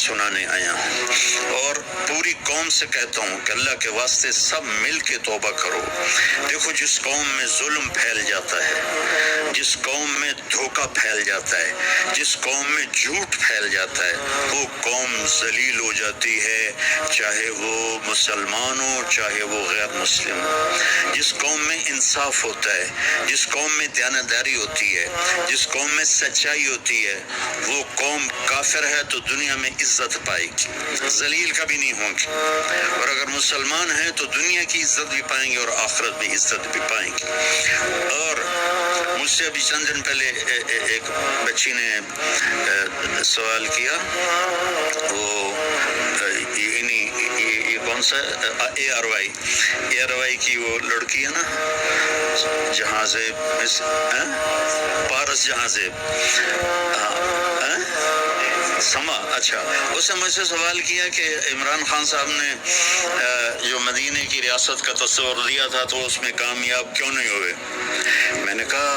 سنانے آیا ہوں، اور پوری قوم سے کہتا ہوں کہ اللہ کے واسطے سب مل کے توبہ کرو۔ دیکھو جس قوم میں ظلم پھیل جاتا ہے، جس قوم میں دھوکہ پھیل جاتا ہے، جس قوم میں جھوٹ پھیل جاتا ہے، وہ قوم ذلیل ہو جاتی ہے، چاہے وہ مسلمان ہو چاہے وہ غیر مسلم ہو۔ جس قوم میں انصاف ہوتا ہے، جس قوم میں دیانتداری ہوتی ہے، جس قوم میں سچائی ہوتی ہے، وہ قوم کافر ہے تو دنیا میں عزت پائے گی، ذلیل کبھی نہیں ہوں گی، اور اگر مسلمان ہیں تو دنیا کی عزت بھی پائیں گے اور آخرت بھی عزت بھی پائیں گے۔ اور مجھ سے ابھی چند دن پہلے ایک بچی نے سوال کیا، وہ یہ کون سا اے آر وائی کی وہ لڑکی ہے نا، جہاز پارس جہاز سما، اچھا، اس نے مجھ سے سوال کیا کہ عمران خان صاحب نے جو مدینے کی ریاست کا تصور دیا تھا تو اس میں کامیاب کیوں نہیں ہوئے؟ میں نے کہا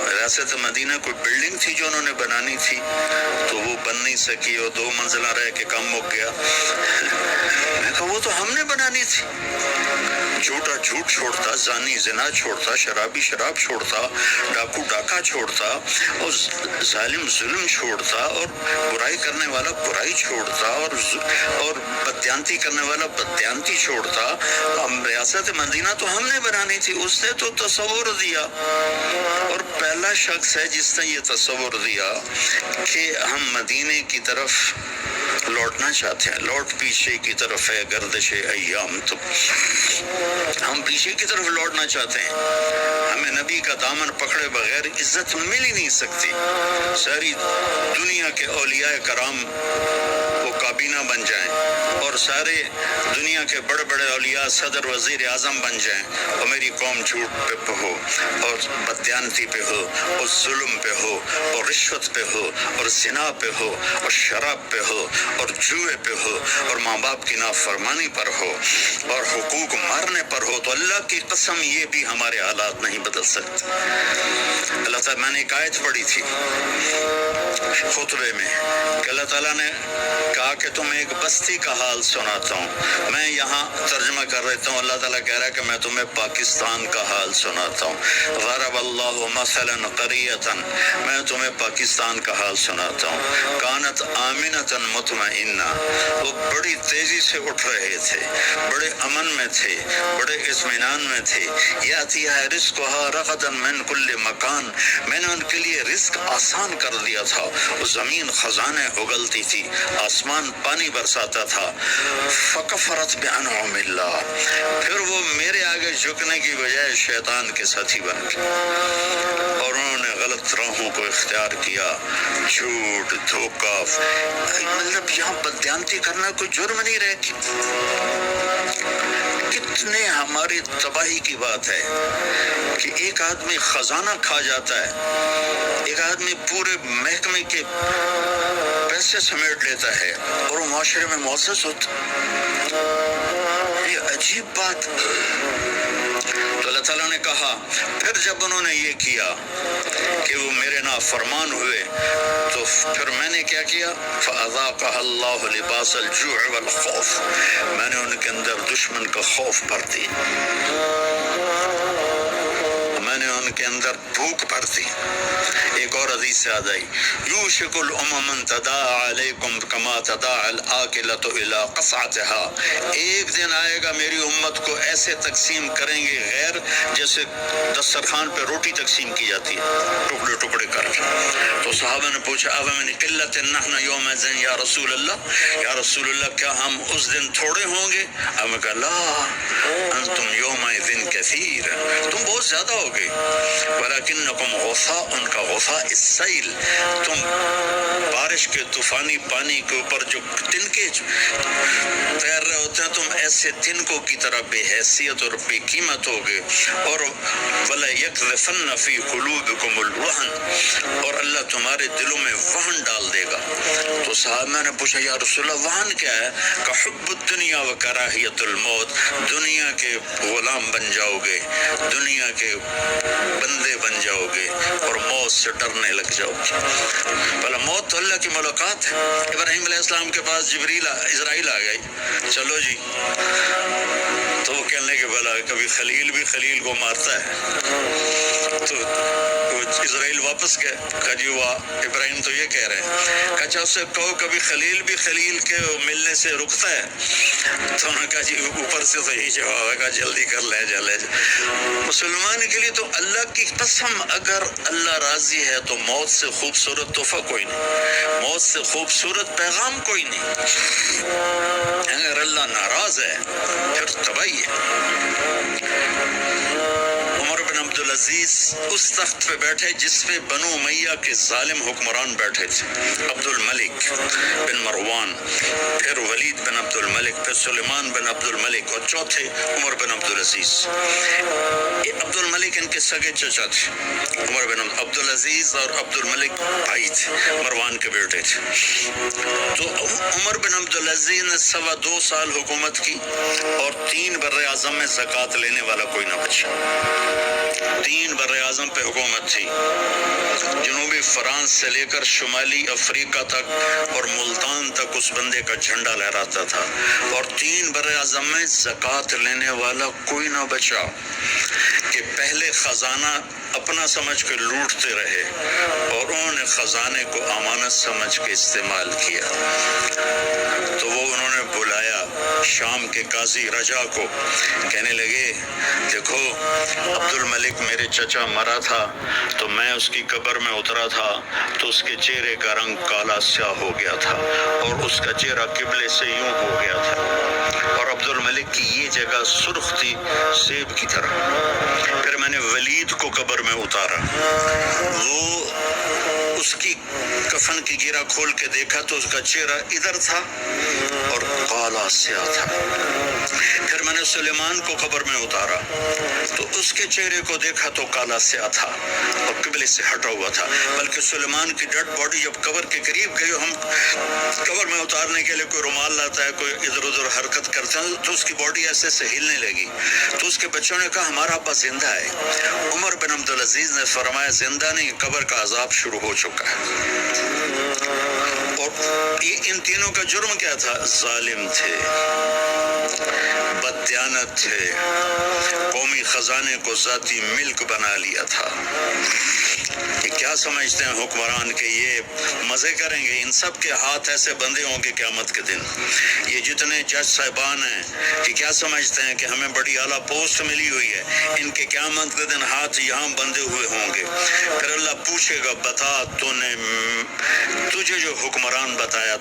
ریاست مدینہ کوئی بلڈنگ تھی جو انہوں نے بنانی تھی تو وہ بن نہیں سکی اور 2 منزلہ رہ کے کام مک گیا۔ میں نے کہا وہ تو ہم نے بنانی تھی، جھوٹا جھوٹ چھوڑتا، زانی زنا چھوڑتا، شرابی شراب چھوڑتا، ڈاکو ڈاکہ چھوڑتا، اور ظالم ظلم چھوڑتا، اور برائی کرنے والا برائی چھوڑتا، اور بددیانتی کرنے والا بددیانتی چھوڑتا۔ ہم ریاست مدینہ تو ہم نے بنانی تھی، اس نے تو تصور دیا، اور پہلا شخص ہے جس نے یہ تصور دیا کہ ہم مدینے کی طرف لوٹنا چاہتے ہیں۔ لوٹ پیچھے کی طرف ہے گردش ایام، تو ہم پیچھے کی طرف لوٹنا چاہتے ہیں۔ ہمیں نبی کا دامن پکڑے بغیر عزت مل ہی نہیں سکتی۔ ساری دنیا کے اولیاء کرام وہ کابینہ بن جائیں، اور سارے دنیا کے بڑے بڑے اولیاء صدر وزیر اعظم بن جائیں، اور میری قوم جھوٹ پہ ہو، اور بددیانتی پہ ہو، اور ظلم پہ ہو، اور رشوت پہ ہو، اور زنا پہ ہو، اور شراب پہ ہو، اور جوئے پہ ہو، اور ماں باپ کی نافرمانی پر ہو، اور حقوق مارنے پر ہو، تو اللہ کی قسم یہ بھی ہمارے حالات نہیں بدل سکتے۔ اللہ تعالیٰ، میں نے ایک آیت پڑھی تھی خطبے میں کہ اللہ تعالیٰ نے کہا کہ تمہیں ایک بستی کا حال سناتا ہوں۔ میں یہاں ترجمہ کر رہتا ہوں، اللہ تعالیٰ کہہ رہا ہے کہ میں تمہیں پاکستان کا حال سناتا ہوں۔ ضرب اللہ مثلا قریۃ، میں تمہیں پاکستان کا حال سناتا ہوں۔ کانت آمنۃ مطمئنہ، وہ بڑی تیزی سے اٹھ رہے تھے، بڑے امن میں تھے، بڑے اطمینان میں تھے۔ یاتیھا رزقھا رغدا من کل مکان، میں نے ان کے لیے رزق آسان کر دیا تھا، وہ زمین خزانے اگلتی تھی، آسمان پانی برساتا تھا۔ فکفرت بانعم اللہ، پھر وہ میرے آگے جھکنے کی بجائے شیطان کے ساتھی بن گئے، اور انہوں نے غلط راہوں کو اختیار کیا، جھوٹ دھوکہ، مطلب یہاں بددیانتی کرنا کوئی جرم نہیں رہتی۔ کتنے ہماری تباہی کی بات ہے کہ ایک آدمی خزانہ کھا جاتا ہے، ایک آدمی پورے محکمے کے پیسے سمیٹ لیتا ہے اور وہ معاشرے میں معزز ہوتا۔ یہ عجیب بات۔ تو اللہ تعالیٰ نے کہا پھر جب انہوں نے یہ کیا کہ وہ میرے نافرمان ہوئے تو پھر میں نے کیا کیا؟ فَأَذَاقَهَا اللَّهُ لِبَاسَ الْجُوعِ وَالْخَوْفِ، میں نے ان کے اندر دشمن کا خوف بھر دی، میں نے ان کے اندر بھوک بھر دی۔ ایک اور حدیث سے یاد آئی، یوشک الامم ان تداعی علیکم کما تداعی الآکلۃ الی قصعتها، ایک دن آئے گا میری امت کو ایسے تقسیم کریں گے غیر جیسے دسترخوان پہ روٹی تقسیم کی جاتی ہے، ٹکڑے ٹکڑے کر کے۔ تو صحابہ نے پوچھا اومن قلۃ نحن یومئذ یا رسول اللہ، یا رسول اللہ کیا ہم اس دن تھوڑے ہوں گے؟ اب میں کہا لا انتم یومئذ کثیر، تم بہت زیادہ ہو گئے، ولکنکم غثاء، ان کا غثاء السیل، تم بارش کے طوفانی پانی کے اوپر جو تنکے تیر رہے ہوتے ہیں، تم ایسے تنکوں کی طرح بے حیثیت اور بے قیمت ہوگے۔ اور وَلَيَقْذِفَنَّ فِي قُلُوبِكُمُ الْوَهْنَ، اور اللہ تمہارے دلوں میں وہن ڈال دے گا۔ تو صحابہ نے پوچھا یا رسول اللہ وہن کیا ہے؟ کہ حب الدنیا و کراہیت الموت، دنیا کے غلام بن جاؤ گے، دنیا کے بندے بن جاؤ گے، اور موت سے ڈرنے لگ جاؤ گے۔ بھلا موت تو اللہ کی ملاقات ہے۔ ابراہیم ابراہیم علیہ السلام کے پاس اسرائیل آ گئی، چلو جی، تو وہ کہنے کے بلا کبھی خلیل بھی خلیل کو مارتا ہے، تو وہ اسرائیل واپس گئے، کہا جی وہ ابراہیم تو یہ کہہ رہے ہیں، کہا اس سے کہو کبھی خلیل بھی خلیل کے ملنے سے رکتا ہے، تو انہوں نے کہا جی اوپر سے تو یہی جواب ہے، کہا جلدی کر لے جا۔ مسلمان کے لیے تو اللہ کی قسم اگر اللہ راضی ہے تو موت سے خوبصورت تحفہ کوئی نہیں، موت سے خوبصورت پیغام کوئی نہیں، اگر اللہ ناراض ہے پھر تباہی ہے۔ عمر بن عبدالعزیز اس تخت پہ بیٹھے جس پہ بنو امیہ کے ظالم حکمران بیٹھے تھے، عبد الملک بن مروان، پھر ولید بن عبد الملک، پھر سلیمان بن عبد الملک، اور چوتھے عمر بن عبدالعزیز۔ عبد الملک ان کے سگے چچا تھے، عمر بن عبدالعزیز اور عبد الملک بھائی تھے، مروان کے بیٹے تھے۔ تو عمر بن عبدالعزیز نے 2.25 سال حکومت کی اور 3 بر اعظم میں زکوٰۃ لینے والا کوئی نہ بچا۔ 3 بر اعظم پہ حکومت تھی، جنوبی فرانس سے لے کر شمالی افریقہ تک اور ملتان تک اس بندے کا جھنڈا لہراتا تھا، اور 3 بر اعظم میں زکوٰۃ لینے والا کوئی نہ بچا، کہ پہلے خزانہ اپنا سمجھ کے لوٹتے رہے اور انہوں نے خزانے کو امانت سمجھ کے استعمال کیا۔ تو وہ انہوں نے بلایا شام کے قاضی رجا کو، کہنے لگے دیکھو عبد الملک میرے چچا مرا تھا تو میں اس کی قبر میں اترا تھا تو اس کے چہرے کا رنگ کالا سیاہ ہو گیا تھا اور اس کا چہرہ قبلے سے یوں ہو گیا تھا، اور عبد الملک کی یہ جگہ سرخ تھی سیب کی طرح۔ پھر میں نے ولید کو قبر میں اتارا، وہ اس کی کفن کی گیرا کھول کے دیکھا تو اس کا چہرہ ادھر تھا اور کالا سیاہ تھا۔ پھر میں نے سلیمان کو قبر میں اتارا تو اس کے چہرے کو دیکھا تو کالا سیاہ تھا اور قبلے سے ہٹا ہوا تھا، بلکہ سلیمان کی ڈیڈ باڈی جب قبر کے قریب گئی، ہم قبر میں اتارنے کے لیے کوئی رومال لاتا ہے، کوئی ادھر ادھر حرکت کرتا ہے تو اس کی باڈی ایسے سے ہلنے لگی، تو اس کے بچوں نے کہا ہمارا ابا زندہ ہے۔ عمر بن عبدالعزیز نے فرمایا زندہ نہیں، قبر کا عذاب شروع ہو چکا ہے۔ اور ان تینوں کا جرم کیا تھا؟ ظالم تھے، بددیانت تھے، قومی خزانے کو ذاتی ملک بنا لیا تھا۔ یہ کیا سمجھتے ہیں حکمران کہ یہ مزے کریں گے؟ ان سب کے ہاتھ ایسے بندے ہوں گے قیامت کے دن۔ یہ جتنے جج صاحبان ہیں یہ کیا سمجھتے ہیں کہ ہمیں بڑی اعلیٰ پوسٹ ملی ہوئی ہے؟ ان کے قیامت کے دن ہاتھ یہاں بندے ہوئے ہوں گے۔ پھر اللہ پوچھے گا بتا تجھے جو حکمران بنایا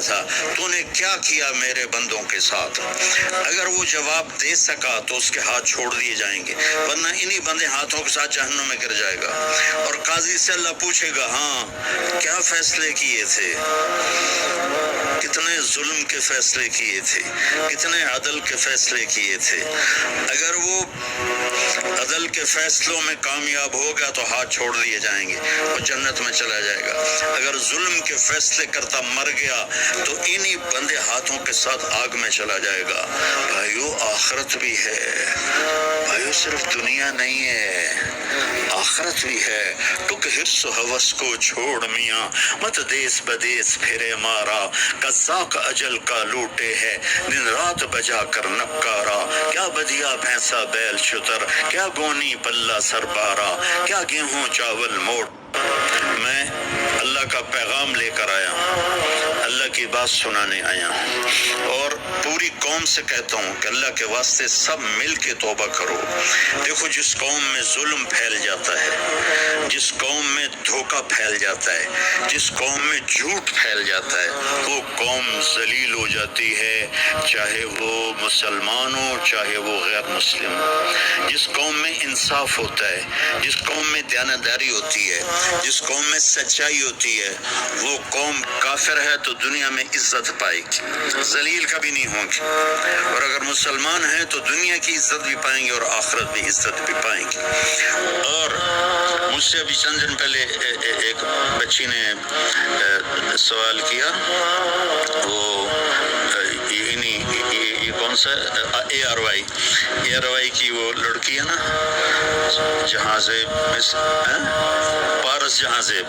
تھا تو نے کیا کیا میرے بندوں کے ساتھ؟ اگر وہ جواب دے سکا تو اس کے ہاتھ چھوڑ دیے جائیں گے، ورنہ انہی بندے ہاتھوں کے ساتھ جہنم میں گر جائے گا۔ اور قاضی سے اللہ پوچھے گا ہاں کیا فیصلے کیے تھے، کتنے ظلم کے فیصلے کیے تھے، کتنے عدل کے فیصلے کیے تھے۔ اگر وہ عدل کے فیصلوں میں کامیاب ہوگا تو ہاتھ چھوڑ دیے جائیں گے اور جنت میں چلا جائے گا، اگر ظلم کے فیصلے کرتا مر گیا تو انہی بندے ہاتھوں کے ساتھ آگ میں چلا جائے گا۔ بھائیو آخرت بھی ہے، بھائیو صرف دنیا نہیں ہے، آخرت بھی ہے۔ ٹک حرص و ہوس کو چھوڑ میاں، مت دیس بدیس پھرے مارا، قزاق اجل کا لوٹے ہے دن رات بجا کر نکارا، کیا بدیا بھینسا بیل شتر، کیا گونی پلہ سربارا، کیا گیہوں چاول موڑ۔ میں اللہ کا پیغام لے کر آیا ہوں، اللہ کی بات سنانے آیا ہوں، اور پوری قوم سے کہتا ہوں کہ اللہ کے واسطے سب مل کے توبہ کرو۔ دیکھو جس قوم میں ظلم پھیل جاتا ہے، جس قوم میں دھوکہ پھیل جاتا ہے، جس قوم میں جھوٹ پھیل جاتا ہے، وہ قوم ذلیل ہو جاتی ہے، چاہے وہ مسلمان ہو چاہے وہ غیر مسلم ہو۔ جس قوم میں انصاف ہوتا ہے، جس قوم میں دیانتداری ہوتی ہے، جس قوم میں سچائی ہوتی ہے، وہ قوم کافر ہے تو دنیا میں عزت پائے گی، ذلیل کبھی نہیں ہوں گی، اور اگر مسلمان ہیں تو دنیا کی عزت بھی پائیں گے اور آخرت بھی عزت بھی پائیں گے۔ اور مجھ سے ابھی چند دن پہلے ایک بچی نے سوال کیا، وہ یہ کون سا اے آر وائی کی وہ لڑکی ہے نا، جہاں سے پارس جہاں سے